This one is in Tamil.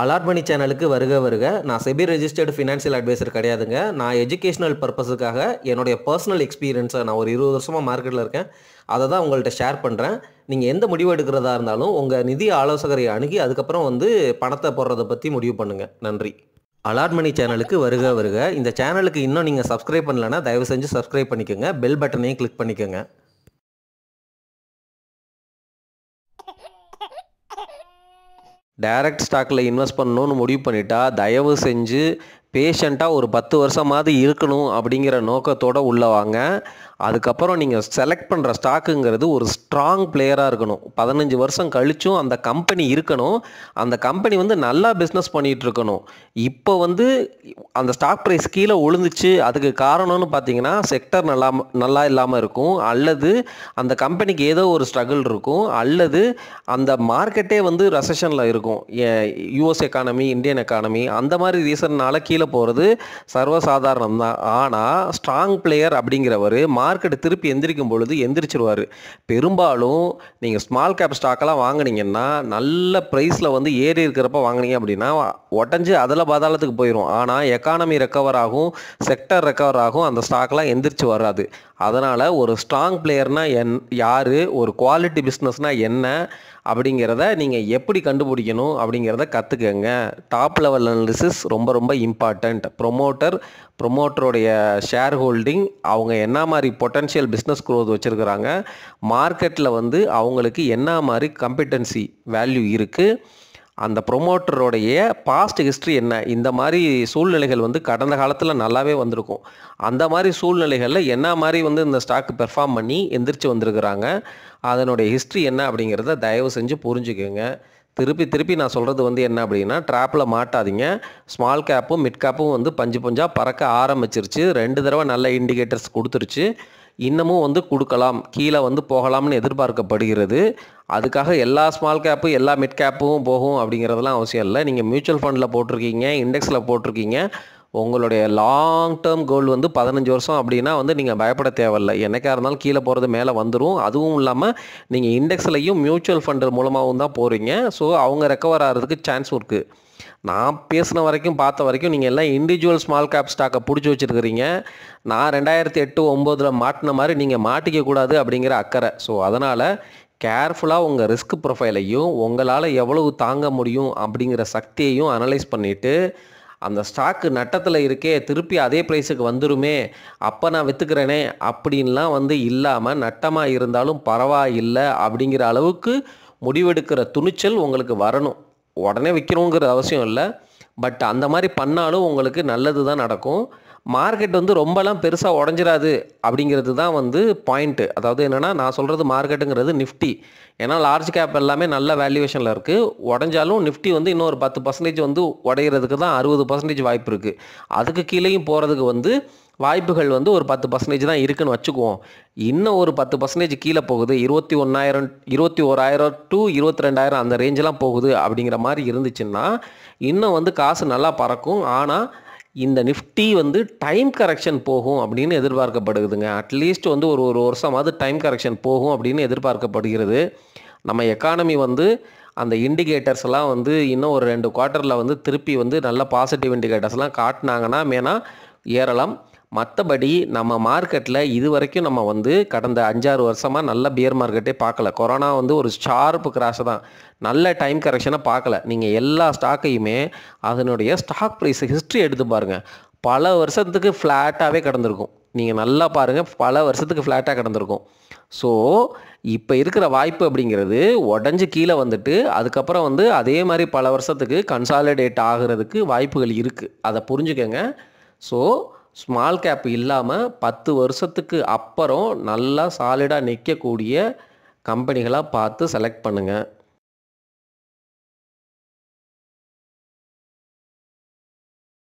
அலாட் மணி சேனலுக்கு வருக வருக. நான் செபி ரெஜிஸ்டர்டு ஃபினான்ஷியல் அட்வைசர் கிடையாதுங்க. நான் எஜுகேஷனல் பர்பஸுக்காக என்னுடைய பர்சனல் எக்ஸ்பீரியன்ஸை நான் ஒரு 20 வருஷமா மார்க்கெட்டில் இருக்கேன். அதை தான் உங்கள்ட்ட ஷேர் பண்ணுறேன். நீங்கள் எந்த முடிவு எடுக்கிறதா இருந்தாலும் உங்கள் நிதி ஆலோசகரை அணுகி அதுக்கப்புறம் பணத்தை போடுறத பற்றி முடிவு பண்ணுங்கள். நன்றி. அலாட் மணி சேனலுக்கு வருக வருக. இந்த சேனலுக்கு இன்னும் நீங்கள் சப்ஸ்கிரைப் பண்ணலைன்னா தயவு செஞ்சு சப்ஸ்கிரைப் பண்ணிக்கோங்க. பெல் பட்டனையும் கிளிக் பண்ணிக்கோங்க. டைரக்ட் ஸ்டாக்கில் இன்வெஸ்ட் பண்ணணும்னு முடிவு பண்ணிட்டா தயவு செஞ்சு பேஷண்ட்டாக ஒரு 10 வருஷமாவது இருக்கணும் அப்படிங்கிற நோக்கத்தோடு உள்ள வாங்க. அதுக்கப்புறம் நீங்கள் செலக்ட் பண்ணுற ஸ்டாக்குங்கிறது ஒரு ஸ்ட்ராங் பிளேயராக இருக்கணும். 15 வருஷம் கழிச்சும் அந்த கம்பெனி இருக்கணும். அந்த கம்பெனி நல்லா பிஸ்னஸ் பண்ணிகிட்டு இருக்கணும். இப்போ அந்த ஸ்டாக் ப்ரைஸ் கீழே விழுந்துச்சு. அதுக்கு காரணம்னு பார்த்தீங்கன்னா செக்டர் நல்லா இல்லாமல் இருக்கும், அல்லது அந்த கம்பெனிக்கு ஏதோ ஒரு ஸ்ட்ரகிள் இருக்கும், அல்லது அந்த மார்க்கெட்டே ரெசஷனில் இருக்கும். யூஎஸ் எக்கானமி, இந்தியன் எக்கானமி, அந்த மாதிரி ரீசன்னால் கீழே போகிறது சர்வசாதாரணம் தான். ஆனால் ஸ்ட்ராங் பிளேயர் அப்படிங்கிறவர் மார்க்கெட் திருப்பி எந்திரிக்கும் பொழுது எந்திரிச்சிருவார். பெரும்பாலும் நீங்கள் ஸ்மால் கேப் ஸ்டாக்கெல்லாம் வாங்கினீங்கன்னா நல்ல ப்ரைஸில் ஏறி இருக்கிறப்ப வாங்கினீங்க அப்படின்னா உடஞ்சி அதில் பாதாளத்துக்கு போயிடும். ஆனால் எக்கானமி ரெக்கவர் ஆகும், செக்டர் ரெக்கவர் ஆகும், அந்த ஸ்டாக்லாம் எந்திரிச்சு வராது. அதனால் ஒரு ஸ்ட்ராங் பிளேயர்னால் யார், ஒரு குவாலிட்டி பிஸ்னஸ்னால் என்ன அப்படிங்கிறத நீங்கள் எப்படி கண்டுபிடிக்கணும் அப்படிங்கிறத கற்றுக்கங்க. டாப் லெவல் அனாலிசிஸ் ரொம்ப ரொம்ப இம்பார்ட்டண்ட். ப்ரொமோட்டருடைய ஷேர் ஹோல்டிங், அவங்க என்ன மாதிரி பொட்டன்ஷியல் பிஸ்னஸ் க்ரோத் வச்சுருக்கிறாங்க, மார்க்கெட்டில் அவங்களுக்கு என்ன மாதிரி கம்பிட்டன்சி வேல்யூ இருக்குது, அந்த ப்ரொமோட்டருடைய பாஸ்ட் ஹிஸ்ட்ரி என்ன, இந்த மாதிரி சூழ்நிலைகள் கடந்த காலத்தில் நல்லாவே வந்திருக்கும். அந்த மாதிரி சூழ்நிலைகளில் என்ன மாதிரி இந்த ஸ்டாக் பெர்ஃபார்ம் பண்ணி எந்திரிச்சு வந்திருக்கிறாங்க, அதனுடைய ஹிஸ்ட்ரி என்ன அப்படிங்கிறத தயவு செஞ்சு புரிஞ்சுக்கோங்க. திருப்பி நான் சொல்கிறது என்ன அப்படின்னா, ட்ராப்பில் மாட்டாதீங்க. ஸ்மால் கேப்பும் மிட் கேப்பும் பஞ்சு பஞ்சாக பறக்க ஆரம்பிச்சிருச்சு. 2 தடவை நல்ல இண்டிகேட்டர்ஸ் கொடுத்துருச்சு. இன்னமும் கொடுக்கலாம், கீழே போகலாம்னு எதிர்பார்க்கப்படுகிறது. அதுக்காக எல்லா ஸ்மால் கேப்பு எல்லா மிட் கேப்பும் போகும் அப்படிங்கிறதுலாம் அவசியம் இல்லை. நீங்கள் மியூச்சுவல் ஃபண்டில் போட்டிருக்கீங்க, இண்டெக்ஸில் போட்டிருக்கீங்க, உங்களுடைய லாங் டேர்ம் கோல் 15 வருஷம் அப்படின்னா நீங்கள் பயப்பட தேவையில்லை. என்னைக்காக இருந்தாலும் கீழே போகிறது மேலே வந்துடும். அதுவும் இல்லாமல் நீங்கள் இண்டெக்ஸ்லையும் மியூச்சுவல் ஃபண்டு மூலமாகவும் தான் போகிறீங்க. ஸோ அவங்க ரெக்கவர் ஆகிறதுக்கு சான்ஸ் இருக்குது. நான் பேசின வரைக்கும் பார்த்த வரைக்கும் நீங்கள் எல்லாம் இண்டிவிஜுவல் ஸ்மால் கேப் ஸ்டாக்கை பிடிச்சி வச்சுருக்கிறீங்க. நான் 2008-09 மாட்டின மாதிரி நீங்கள் மாட்டிக்கக்கூடாது அப்படிங்கிற அக்கறை. ஸோ அதனால் கேர்ஃபுல்லாக உங்கள் ரிஸ்க் ப்ரொஃபைலையும் உங்களால் எவ்வளவு தாங்க முடியும் அப்படிங்கிற சக்தியையும் அனலைஸ் பண்ணிவிட்டு, அந்த ஸ்டாக்கு நட்டத்தில் இருக்கே, திருப்பி அதே ப்ரைஸுக்கு வந்துருமே, அப்போ நான் விற்றுக்கிறேனே அப்படின்லாம் இல்லாமல், நட்டமாக இருந்தாலும் பரவாயில்லை அப்படிங்கிற அளவுக்கு முடிவெடுக்கிற துணிச்சல் உங்களுக்கு வரணும். உடனே விற்கணுங்கிற அவசியம் இல்லை, பட் அந்த மாதிரி பண்ணாலும் உங்களுக்கு நல்லது தான் நடக்கும். மார்க்கெட் ரொம்பலாம் பெருசாக உடஞ்சிராது அப்படிங்கிறது தான் பாயிண்ட்டு. அதாவது என்னென்னா, நான் சொல்கிறது மார்க்கெட்டுங்கிறது நிஃப்டி. ஏன்னா லார்ஜ் கேப் எல்லாமே நல்ல வேல்யூவேஷனில் இருக்குது. உடஞ்சாலும் நிஃப்டி இன்னும் ஒரு 10% உடையிறதுக்கு தான் 60% வாய்ப்பு இருக்குது. அதுக்கு கீழேயும் போகிறதுக்கு வாய்ப்புகள் ஒரு 10% தான் இருக்குன்னு வச்சுக்குவோம். இன்னும் ஒரு 10% கீழே போகுது, 21,000 to 22,000 அந்த ரேஞ்செலாம் போகுது அப்படிங்கிற மாதிரி இருந்துச்சுன்னா இன்னும் காசு நல்லா பறக்கும். ஆனால் இந்த நிஃப்டி டைம் கரெக்ஷன் போகும் அப்படின்னு எதிர்பார்க்கப்படுதுங்க. அட்லீஸ்ட் ஒரு வருஷமாவது டைம் கரெக்ஷன் போகும் அப்படின்னு எதிர்பார்க்கப்படுகிறது. நம்ம எக்கானமி அந்த இண்டிகேட்டர்ஸ் எல்லாம் இன்னும் ஒரு 2 குவார்ட்டரில் திருப்பி நல்ல பாசிட்டிவ் இண்டிகேட்டர்ஸ்லாம் காட்டினாங்கன்னா மேனா ஏறலாம். மற்றபடி நம்ம மார்க்கெட்டில் இது வரைக்கும் நம்ம கடந்த 5-6 வருஷமாக நல்ல பியர் மார்க்கெட்டே பார்க்கல. கொரோனா ஒரு ஷார்ப்பு கிராஷ் தான், நல்ல டைம் கரெக்ஷனை பார்க்கல. நீங்கள் எல்லா ஸ்டாக்கையுமே அதனுடைய ஸ்டாக் ப்ரைஸ் ஹிஸ்ட்ரி எடுத்து பாருங்கள், பல வருஷத்துக்கு ஃப்ளாட்டாகவே கிடந்திருக்கும். நீங்கள் நல்லா பாருங்கள், பல வருஷத்துக்கு ஃப்ளாட்டாக கிடந்திருக்கும். ஸோ இப்போ இருக்கிற வாய்ப்பு அப்படிங்கிறது உடஞ்சி கீழே அதுக்கப்புறம் அதே மாதிரி பல வருஷத்துக்கு கன்சாலிடேட் ஆகிறதுக்கு வாய்ப்புகள் இருக்குது. அதை புரிஞ்சுக்கங்க. ஸோ ஸ்மால் கேப் இல்லாமல் 10 வருஷத்துக்கு அப்புறம் நல்லா சாலிடாக நிற்கக்கூடிய கம்பெனிகளாக பார்த்து செலக்ட் பண்ணுங்கள்.